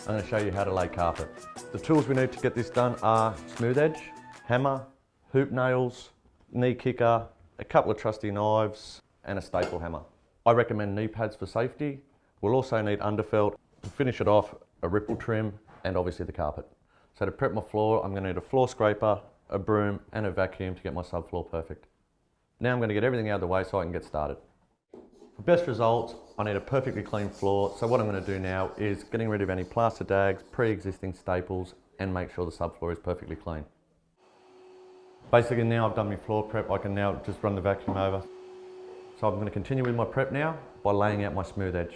I'm going to show you how to lay carpet. The tools we need to get this done are smooth edge, hammer, hoop nails, knee kicker, a couple of trusty knives and a staple hammer. I recommend knee pads for safety. We'll also need underfelt. To finish it off, a ripple trim and obviously the carpet. So to prep my floor, I'm going to need a floor scraper, a broom and a vacuum to get my subfloor perfect. Now I'm going to get everything out of the way so I can get started. For best results, I need a perfectly clean floor, so what I'm going to do now is getting rid of any plaster dags, pre-existing staples and make sure the subfloor is perfectly clean. Basically now I've done my floor prep, I can now just run the vacuum over. So I'm going to continue with my prep now by laying out my smooth edge.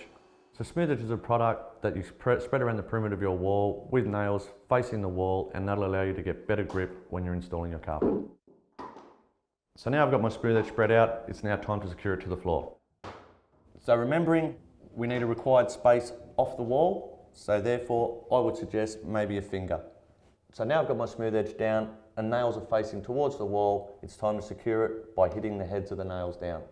So smooth edge is a product that you spread around the perimeter of your wall with nails facing the wall, and that'll allow you to get better grip when you're installing your carpet. So now I've got my smooth edge spread out, it's now time to secure it to the floor. So remembering, we need a required space off the wall, so therefore I would suggest maybe a finger. So now I've got my smooth edge down and nails are facing towards the wall, it's time to secure it by hitting the heads of the nails down.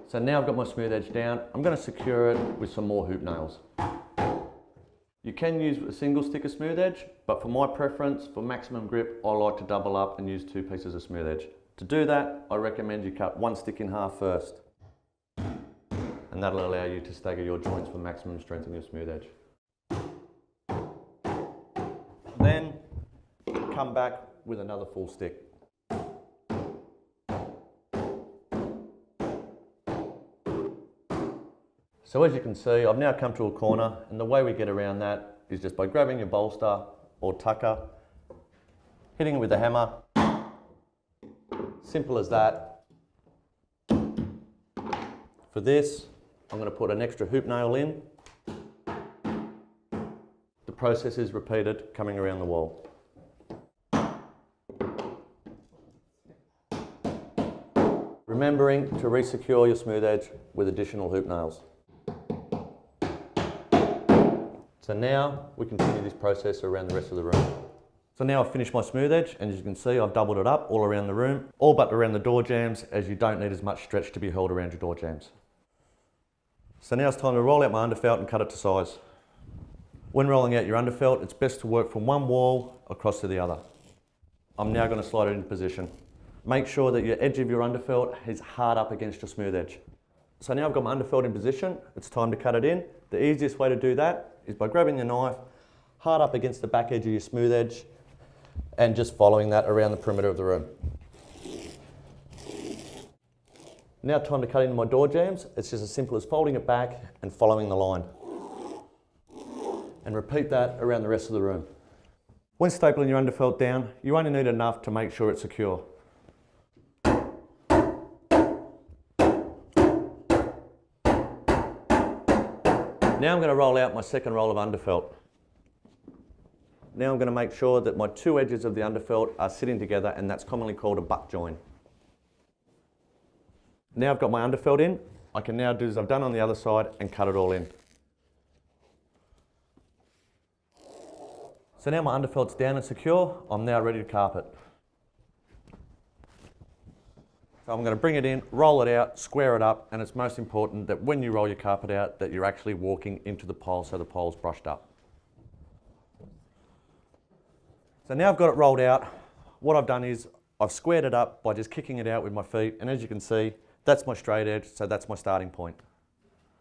So now I've got my smooth edge down, I'm going to secure it with some more hoop nails. You can use a single stick of smooth edge, but for my preference, for maximum grip, I like to double up and use 2 pieces of smooth edge. To do that, I recommend you cut one stick in half first. And that'll allow you to stagger your joints for maximum strength in your smooth edge. Then, come back with another full stick. So as you can see, I've now come to a corner, and the way we get around that is just by grabbing your bolster or tucker, hitting it with a hammer. Simple as that. For this, I'm going to put an extra hoop nail in. The process is repeated coming around the wall. Remembering to re-secure your smooth edge with additional hoop nails. So now we continue this process around the rest of the room. So now I've finished my smooth edge, and as you can see I've doubled it up all around the room, all but around the door jambs, as you don't need as much stretch to be held around your door jambs. So now it's time to roll out my underfelt and cut it to size. When rolling out your underfelt, it's best to work from one wall across to the other. I'm now going to slide it into position. Make sure that your edge of your underfelt is hard up against your smooth edge. So now I've got my underfelt in position, it's time to cut it in. The easiest way to do that is by grabbing your knife, hard up against the back edge of your smooth edge, and just following that around the perimeter of the room. Now time to cut into my door jambs. It's just as simple as folding it back and following the line. And repeat that around the rest of the room. When stapling your underfelt down, you only need enough to make sure it's secure. Now I'm going to roll out my second roll of underfelt. Now I'm going to make sure that my 2 edges of the underfelt are sitting together, and that's commonly called a butt join. Now I've got my underfelt in, I can now do as I've done on the other side and cut it all in. So now my underfelt's down and secure, I'm now ready to carpet. So I'm going to bring it in, roll it out, square it up, and it's most important that when you roll your carpet out that you're actually walking into the pole so the pole's brushed up. So now I've got it rolled out, what I've done is I've squared it up by just kicking it out with my feet, and as you can see, that's my straight edge, so that's my starting point.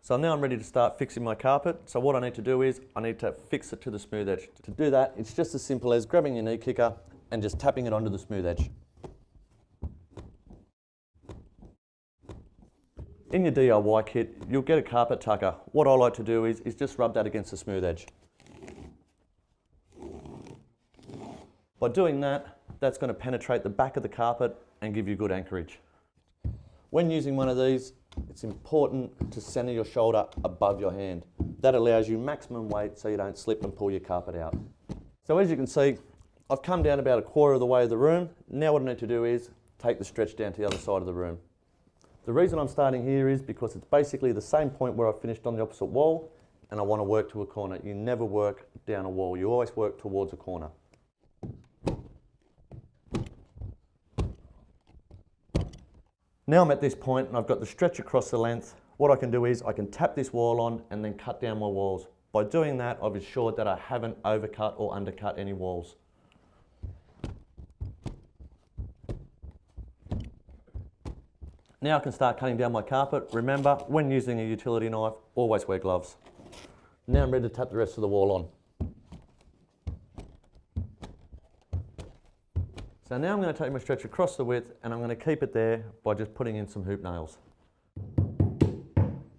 So now I'm ready to start fixing my carpet. So what I need to do is I need to fix it to the smooth edge. To do that, it's just as simple as grabbing your knee kicker and just tapping it onto the smooth edge. In your DIY kit, you'll get a carpet tucker. What I like to do is just rub that against the smooth edge. By doing that, that's going to penetrate the back of the carpet and give you good anchorage. When using one of these, it's important to center your shoulder above your hand. That allows you maximum weight so you don't slip and pull your carpet out. So as you can see, I've come down about 1/4 of the way of the room. Now what I need to do is take the stretch down to the other side of the room. The reason I'm starting here is because it's basically the same point where I finished on the opposite wall, and I want to work to a corner. You never work down a wall, you always work towards a corner. Now I'm at this point and I've got the stretch across the length. What I can do is I can tap this wall on and then cut down my walls. By doing that, I've ensured that I haven't overcut or undercut any walls. Now I can start cutting down my carpet. Remember, when using a utility knife, always wear gloves. Now I'm ready to tap the rest of the wall on. So now I'm going to take my stretch across the width and I'm going to keep it there by just putting in some hoop nails.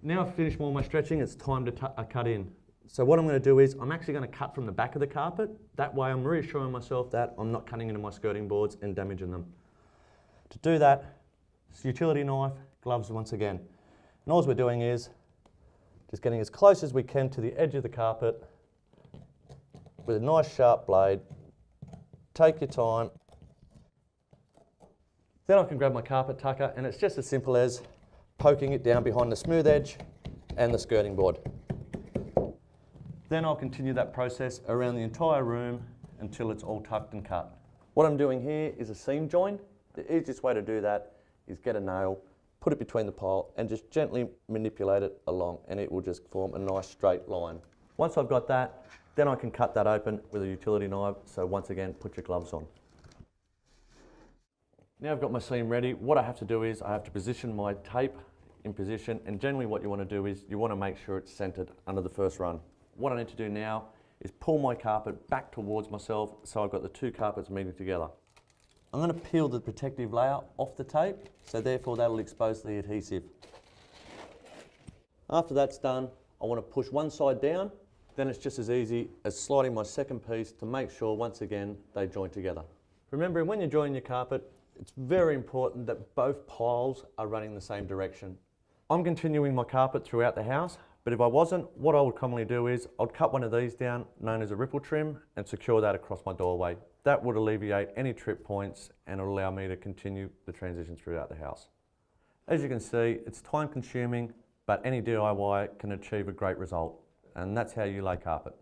Now I've finished all my stretching, it's time to cut in. So what I'm going to do is I'm actually going to cut from the back of the carpet. That way I'm reassuring myself that I'm not cutting into my skirting boards and damaging them. To do that, it's utility knife, gloves once again. And all we're doing is just getting as close as we can to the edge of the carpet with a nice sharp blade. Take your time. Then I can grab my carpet tucker and it's just as simple as poking it down behind the smooth edge and the skirting board. Then I'll continue that process around the entire room until it's all tucked and cut. What I'm doing here is a seam join. The easiest way to do that is get a nail, put it between the pile and just gently manipulate it along and it will just form a nice straight line. Once I've got that, then I can cut that open with a utility knife. So once again, put your gloves on. Now I've got my seam ready. What I have to do is I have to position my tape in position, and generally what you want to do is you want to make sure it's centered under the first run. What I need to do now is pull my carpet back towards myself so I've got the two carpets meeting together. I'm going to peel the protective layer off the tape, so therefore that'll expose the adhesive. After that's done, I want to push one side down, then it's just as easy as sliding my second piece to make sure once again they join together. Remember, when you're joining your carpet, it's very important that both piles are running the same direction. I'm continuing my carpet throughout the house, but if I wasn't, what I would commonly do is I'd cut one of these down, known as a ripple trim, and secure that across my doorway. That would alleviate any trip points and allow me to continue the transition throughout the house. As you can see, it's time consuming, but any DIY can achieve a great result, and that's how you lay carpet.